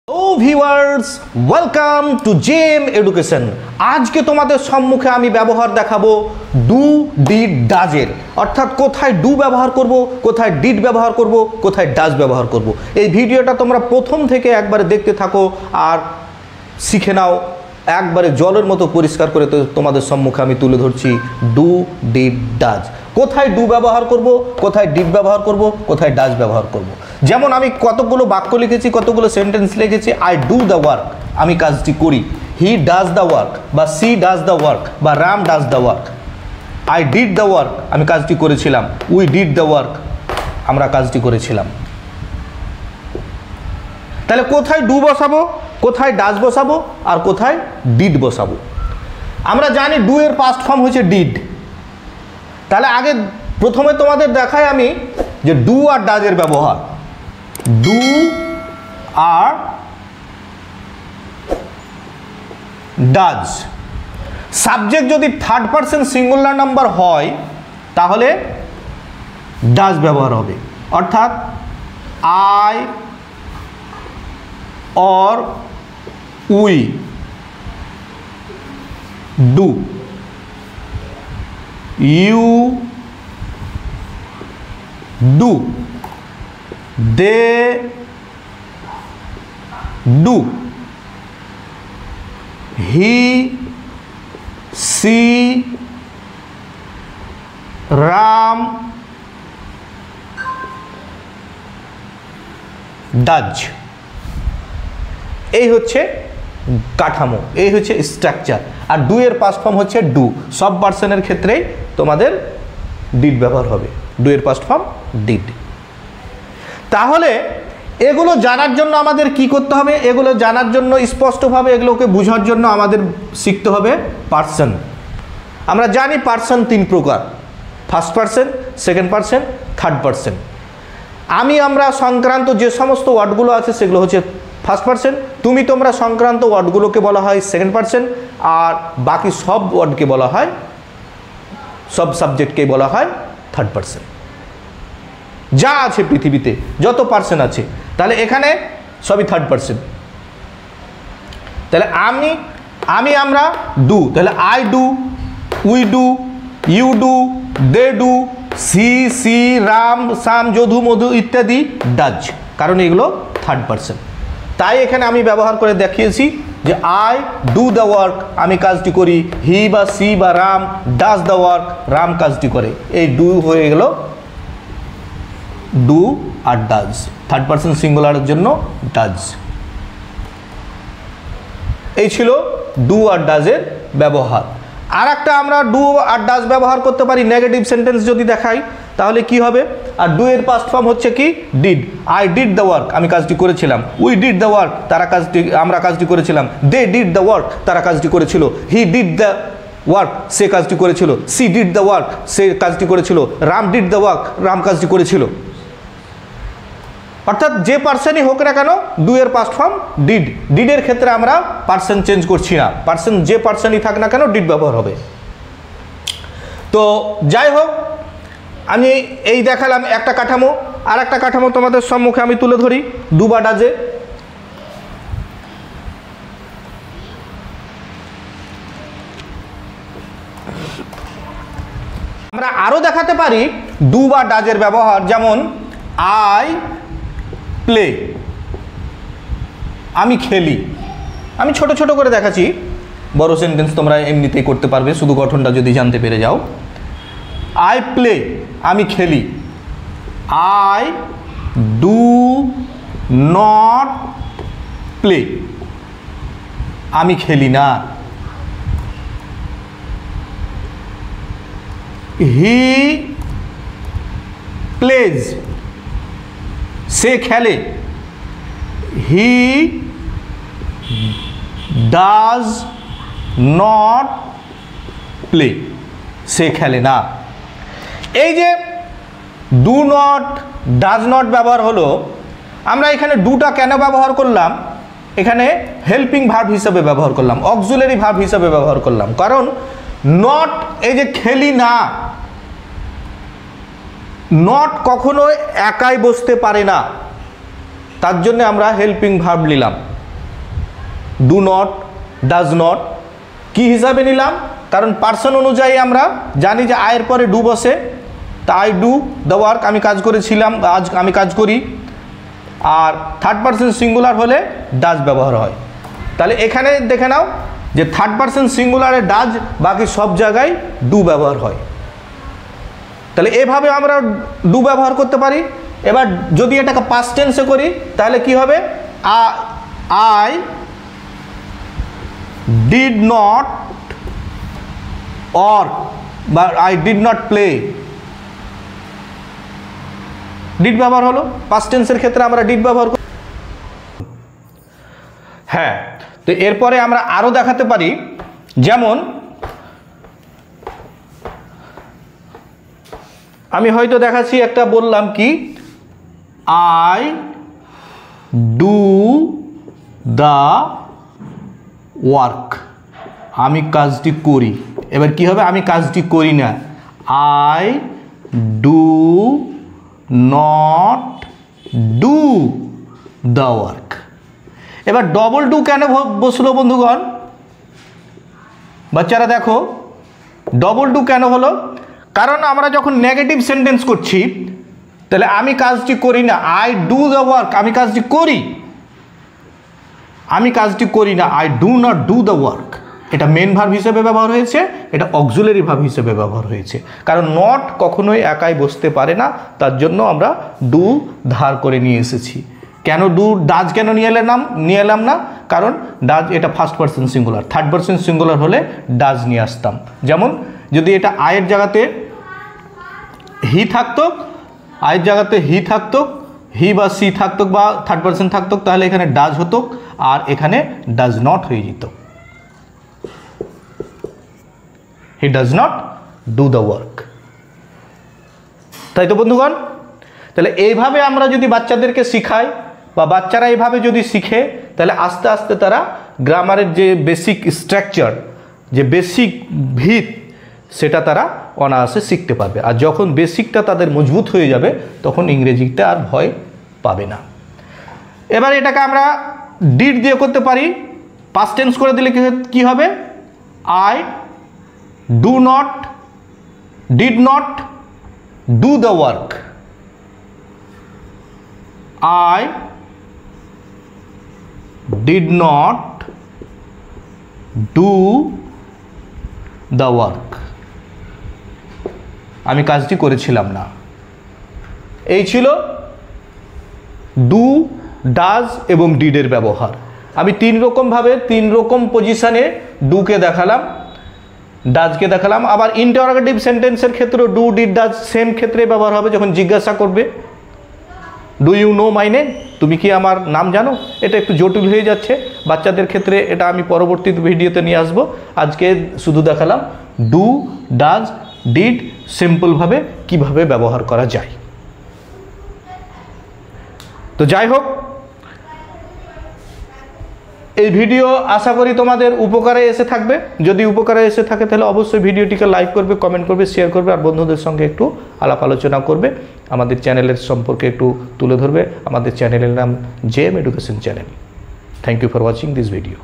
Hello viewers, welcome to JM education. আজকে তোমাদের সম্মুখে আমি ব্যবহার দেখাবো ডু ডিড ডাজের, অর্থাৎ কোথায় ডু ব্যবহার করব, কোথায় ডিড ব্যবহার করব, কোথায় ডাজ ব্যবহার করব। এই ভিডিওটা তোমরা প্রথম থেকে একবারে দেখতে থাকো আর শিখে নাও। একবারে জলের মতো পরিষ্কার করে তোমাদের সম্মুখে আমি তুলে ধরছি ডু ডিড ডাজ। কোথায় ডু ব্যবহার করব, কোথায় ডিড ব্যবহার করব, কোথায় ডাজ ব্যবহার করব। যেমন আমি কতগুলো বাক্য লিখেছি, কতগুলো সেন্টেন্স লিখেছি। আই ডু দ্য ওয়ার্ক, আমি কাজটি করি। হি ডাজ দ্য ওয়ার্ক বা সি ডাজ দ্য ওয়ার্ক বা Ram does the work. I did the work, আমি কাজটি করেছিলাম। উই ডিড দ্য ওয়ার্ক, আমরা কাজটি করেছিলাম। তাহলে কোথায় ডু বসাবো, কোথায় ডাজ বসাবো আর কোথায় ডিড বসাবো। আমরা জানি ডু এর পাস্ট ফর্ম হচ্ছে ডিড। তাহলে আগে প্রথমে তোমাদের দেখাই আমি যে ডু আর ডাজের ব্যবহার। ডু আর ডাজ। সাবজেক্ট যদি থার্ড পারসন সিঙ্গুলার নাম্বার হয় তাহলে ডাজ ব্যবহার হবে, অর্থাৎ I or we do, you do, they do, he, she, Ram does। এই হচ্ছে কাঠামো, এই হচ্ছে স্ট্রাকচার। আর ডু এর পাস্ট ফর্ম হচ্ছে ডু। সব পার্সনের ক্ষেত্রেই তোমাদের ডিড ব্যবহার হবে। ডু এর পাস্ট ফর্ম ডিড। তাহলে এগুলো জানার জন্য আমাদের কি করতে হবে? এগুলো জানার জন্য স্পষ্টভাবে এগুলোকে বোঝার জন্য আমাদের শিখতে হবে পার্সন। আমরা জানি পার্সন তিন প্রকার: first person, second person, third person. আমরা সংক্রান্ত যে সমস্ত ওয়ার্ডগুলো আছে সেগুলো হচ্ছে ফার্স্ট পার্সন। তুমি তোমরা সংক্রান্ত ওয়ার্ডগুলোকে বলা হয় সেকেন্ড পার্সন। আর বাকি সব ওয়ার্ডকে বলা হয়, সব সাবজেক্টকে বলা হয় থার্ড পার্সন। যা আছে পৃথিবীতে যত পার্সন আছে, তাহলে এখানে সবই থার্ড পার্সন। তাহলে আমরা ডু, তাহলে I do, we do, you do, they do, she, Ram, Sham, Jadu, Madhu ইত্যাদি ডাজ, কারণ এগুলো থার্ড পার্সন। তাই এখানে আমি ব্যবহার করে দেখিয়েছি যে আই ডু দ্য ওয়ার্ক, আমি কাজটি করি। হি বা সি বা Ram does the work, Ram কাজটি করে। এই ডু হয়ে গেল ডু আর ডাজ। থার্ড পার্সন সিঙ্গুলারের জন্য ডাজ। এই ছিল ডু আর ডাজের ব্যবহার। আর একটা আমরা ডু আর ডাজ ব্যবহার করতে পারি নেগেটিভ সেন্টেন্স যদি দেখাই, তাহলে কি হবে? আর ডু এর পাস্ট ফর্ম হচ্ছে কি? Did. I did the work, আমি কাজটি করেছিলাম। উই ডিড দ্য ওয়ার্ক, আমরা কাজটি করেছিলাম। দে ডিড দ্য ওয়ার্ক, তারা কাজটি করেছিল। হি ডিড দ্য ওয়ার্ক, সে কাজটি করেছিল। সি ডিড দ্য ওয়ার্ক, সে কাজটি করেছিল। Ram did the work, Ram কাজটি করেছিল। অর্থাৎ যে পার্সনই হোক না কেন, ডু এর পাস্ট ফর্ম ডিড। ডিডের ক্ষেত্রে আমরা পার্সন চেঞ্জ করছি না। পার্সন যে পার্সনই থাক না কেন ডিড ব্যবহার হবে। তো যাই হোক, আমি এই দেখালাম একটা কাঠামো। আর একটা কাঠামো তোমাদের সম্মুখে আমি তুলে ধরি ডু বা ডাজে। আমরা আরো দেখাতে পারি ডু বা ডাজের ব্যবহার। যেমন আই প্লে, আমি খেলি। আমি ছোট ছোট করে দেখাচ্ছি, বড় সেন্টেন্স তোমরা এমনিতেই করতে পারবে শুধু গঠনটা যদি জানতে পেরে যাও। আই প্লে, আমি খেলি। আই ডু নট প্লে, আমি খেলি না। হি প্লেজ, সে খেলে। হি ডাজ নট প্লে, সে খেলে না। এই যে ডু নট, ডাজ নট ব্যবহার হলো, আমরা এখানে ডুটা কেন ব্যবহার করলাম? এখানে হেল্পিং ভার্ব হিসেবে ব্যবহার করলাম, অক্সিলারি ভার্ব হিসেবে ব্যবহার করলাম। কারণ নট, এই যে খেলি না, নট কখনো একাই বসতে পারে না, তার জন্য আমরা হেল্পিং ভার্ব নিলাম। Do not, does not. কি হিসাবে নিলাম? কারণ পার্সন অনুযায়ী আমরা জানি যে আয়ের পরে ডু বসে, তা আই ডু দ্য ওয়ার্ক, আমি কাজ করেছিলাম, আজ আমি কাজ করি। আর থার্ড পার্সন সিঙ্গুলার হলে ডাজ ব্যবহার হয়। তাহলে এখানে দেখে নাও যে থার্ড পার্সন সিঙ্গুলারে ডাজ, বাকি সব জায়গায় ডু ব্যবহার হয়। তাহলে এভাবে আমরা ডু ব্যবহার করতে পারি। এবার যদি এটাকে পাস্ট টেন্সে করি তাহলে কি হবে? আই ডিড নট ওয়ার্ক বা I did not play, did ব্যবহার হলো। পাস্ট টেন্সের ক্ষেত্রে আমরা ডিড ব্যবহার করি। হ্যাঁ, তো এরপরে আমরা আরো দেখাতে পারি, যেমন আমি হয়তো দেখাচ্ছি, একটা বললাম কি আই ডু দ্য ওয়ার্ক, আমি কাজটি করি। এবার কি হবে? আমি কাজটি করি না, I do not do the work. এবার ডবল ডু কেন বসলো বন্ধুগণ? বাচ্চারা দেখো, ডবল ডু কেন হলো? কারণ আমরা যখন নেগেটিভ সেন্টেন্স করছি তাহলে আমি কাজটি করি না, আই ডু দ্য ওয়ার্ক, আমি কাজটি করি, আমি কাজটি করি না, I do not do the work. এটা মেন ভার্ব হিসেবে ব্যবহার হয়েছে, এটা অক্সিলারি ভার্ব হিসেবে ব্যবহার হয়েছে। কারণ নট কখনোই একাই বসতে পারে না, তার জন্য আমরা ডু ধার করে নিয়ে এসেছি। কেন ডু, ডাজ কেন নিয়ে এলাম না? কারণ ডাজ এটা first person singular, third person singular হলে ডাজ নিয়ে আসতাম। যেমন যদি এটা আয়ের জায়গাতে হি থাকতো, আয়ের জায়গাতে হি থাকতো, হি বা সি থাকতো বা থার্ড পার্সন থাকতো, তাহলে এখানে ডাজ হতো আর এখানে ডাজ নট হয়ে যেত। He does not do the work. তাই তো বন্ধুগণ? তাহলে এইভাবে আমরা যদি বাচ্চাদেরকে শিখাই বা বাচ্চারা এইভাবে যদি শিখে, তাহলে আস্তে আস্তে তারা গ্রামারের যে বেসিক স্ট্রাকচার, যে বেসিক ভিত, সেটা তারা অনায়াসে শিখতে পারবে। আর যখন বেসিকটা তাদের মজবুত হয়ে যাবে তখন ইংরেজিতে আর ভয় পাবে না। এবার এটাকে আমরা ডিড দিয়ে করতে পারি। পাস্ট টেন্স করে দিলে কি হবে? I do not, did not do the work, I did not do the work, আমি কাজটি করেছিলাম না। এই ছিল ডু, ডাজ এবং ডিডের ব্যবহার। আমি তিন রকম পজিশনে ডুকে দেখালাম, ডাজকে দেখালাম। আবার ইন্টারোগেটিভ সেন্টেন্সের ক্ষেত্রে ডু, ডিড, ডাজ সেম ক্ষেত্রে ব্যবহার হবে। যখন জিজ্ঞাসা করবে do you know my name, তুমি কি আমার নাম জানো? এটা একটু জটিল হয়ে যাচ্ছে বাচ্চাদের ক্ষেত্রে, এটা আমি পরবর্তী ভিডিওতে নিয়ে আসবো। আজকে শুধু দেখালাম ডু, ডাজ, ডিড সিম্পলভাবে কিভাবে ব্যবহার করা যায়। তো যাই হোক, এই ভিডিও আশা করি তোমাদের উপকারে এসে থাকবে। যদি উপকারে এসে থাকে তাহলে অবশ্যই ভিডিওটিকে লাইক করবে, কমেন্ট করবে, শেয়ার করবে আর বন্ধুদের সঙ্গে একটু আলাপ আলোচনা করবে। আমাদের চ্যানেলের সম্পর্কে একটু তুলে ধরবে। আমাদের চ্যানেলের নাম JM education channel. Thank you for watching this video.